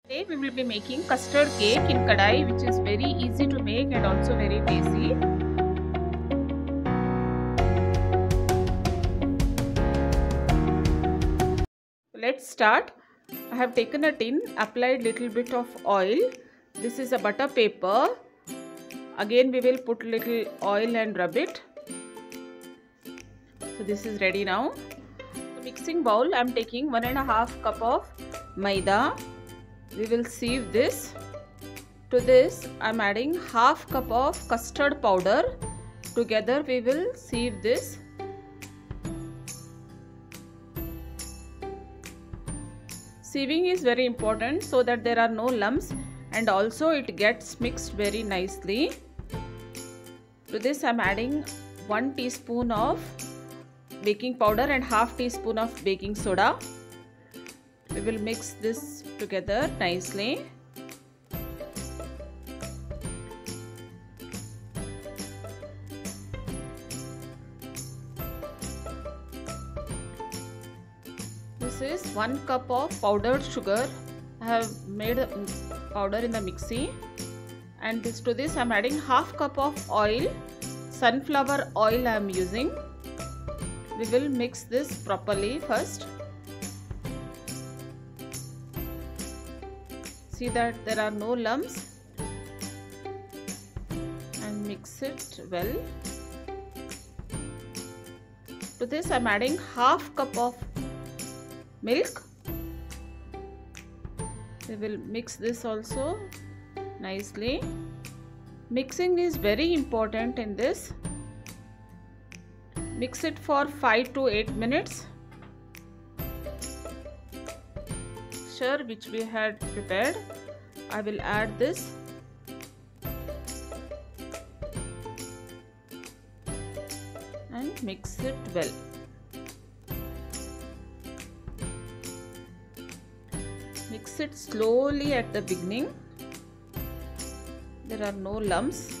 Today we will be making custard cake in kadai, which is very easy to make and also very tasty. Let's start. I have taken a tin, applied little bit of oil. This is a butter paper. Again we will put little oil and rub it. So this is ready now. The mixing bowl, I am taking 1.5 cup of maida. We will sieve this. To this I am adding half cup of custard powder. Together we will sieve this. Sieving is very important so that there are no lumps and also it gets mixed very nicely. To this I am adding 1 teaspoon of baking powder and half teaspoon of baking soda. We will mix this together nicely. This is 1 cup of powdered sugar. I have made a powder in the mixie, and to this I am adding half cup of oil. Sunflower oil I am using. We will mix this properly first. See that there are no lumps, and mix it well. To this I am adding half cup of milk. We will mix this also nicely. Mixing is very important in this. Mix it for 5 to 8 minutes. Mixture which we had prepared, I will add this. And mix it well. Mix it slowly at the beginning. There are no lumps.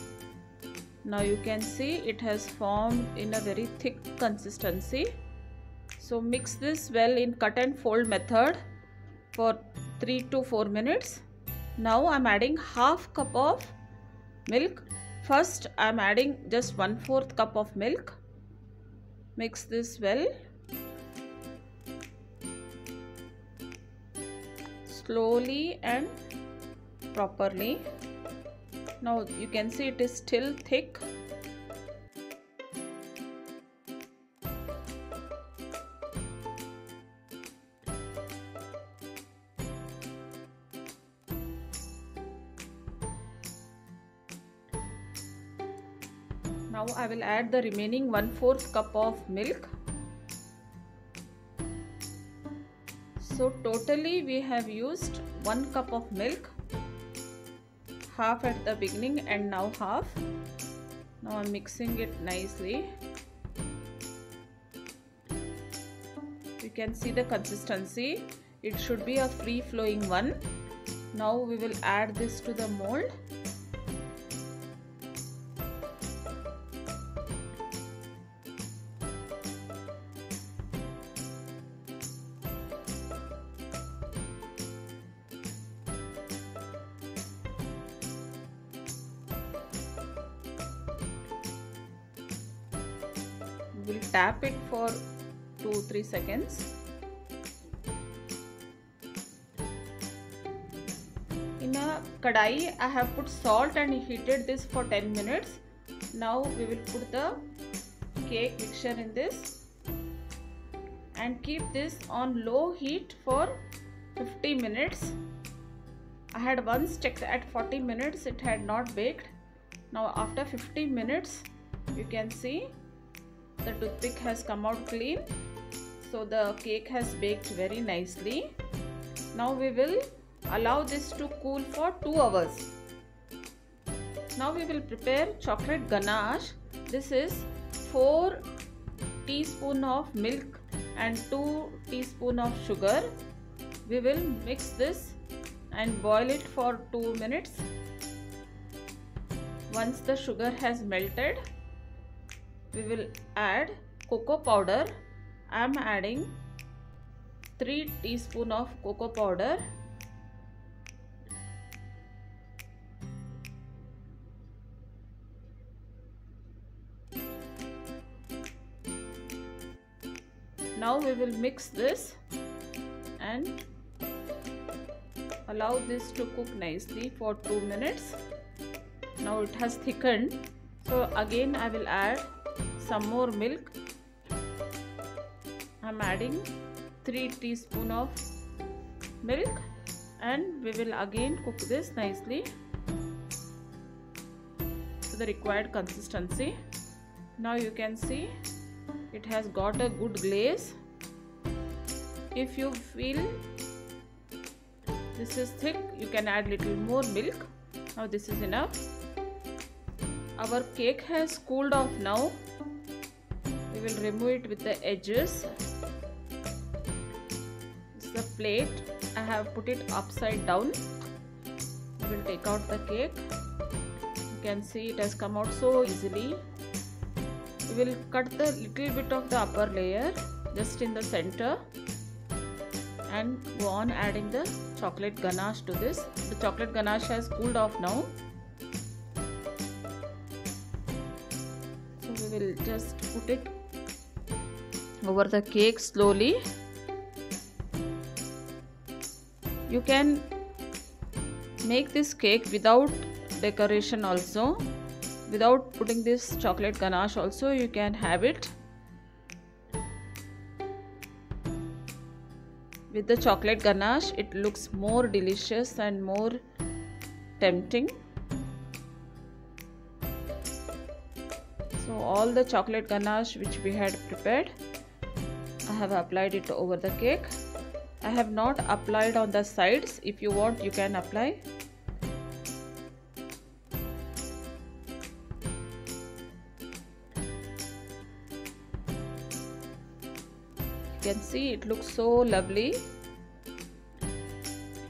Now you can see it has formed in a very thick consistency. So mix this well in cut and fold method for 3 to 4 minutes. Now I am adding half cup of milk. First I am adding just 1/4 cup of milk. Mix this well. Slowly and properly. Now you can see it is still thick. Now I will add the remaining 1/4 cup of milk. So totally we have used 1 cup of milk, half at the beginning and now half. Now I am mixing it nicely. You can see the consistency. It should be a free flowing one. Now we will add this to the mold. We will tap it for 2-3 seconds. In a kadai I have put salt and heated this for 10 minutes. Now we will put the cake mixture in this and keep this on low heat for 50 minutes. I had once checked at 40 minutes, it had not baked. Now after 50 minutes you can see the toothpick has come out clean. So the cake has baked very nicely. Now we will allow this to cool for 2 hours. Now we will prepare chocolate ganache. This is 4 teaspoons of milk and 2 teaspoons of sugar. We will mix this and boil it for 2 minutes. Once the sugar has melted, we will add cocoa powder. I am adding 3 teaspoons of cocoa powder. Now we will mix this and allow this to cook nicely for 2 minutes. Now it has thickened, so again I will add some more milk. I'm adding 3 teaspoons of milk and we will again cook this nicely to the required consistency. Now you can see it has got a good glaze. If you feel this is thick, you can add little more milk. Now this is enough. Our cake has cooled off now. We will remove it with the edges. This is the plate. I have put it upside down. We will take out the cake. You can see it has come out so easily. We will cut the little bit of the upper layer just in the center and go on adding the chocolate ganache to this. The chocolate ganache has cooled off now. So we will just put it over the cake slowly. You can make this cake without decoration also. Without putting this chocolate ganache also you can have it. With the chocolate ganache it looks more delicious and more tempting. So all the chocolate ganache which we had prepared, I have applied it over the cake. I have not applied on the sides. If you want, you can apply. You can see it looks so lovely.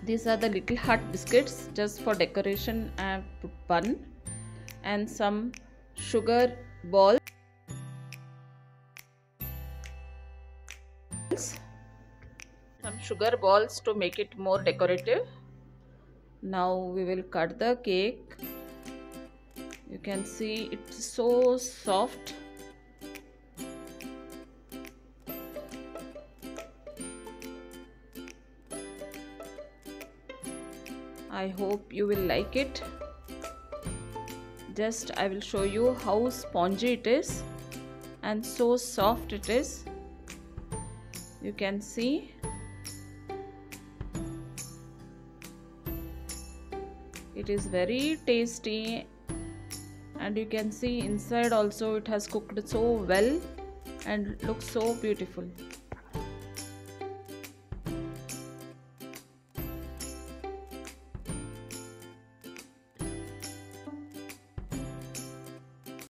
These are the little heart biscuits. Just for decoration I have put bun and some sugar balls. Some sugar balls to make it more decorative. Now we will cut the cake. You can see it's so soft. I hope you will like it. Just I will show you how spongy it is and so soft it is. You can see it is very tasty, and you can see inside also it has cooked so well and looks so beautiful.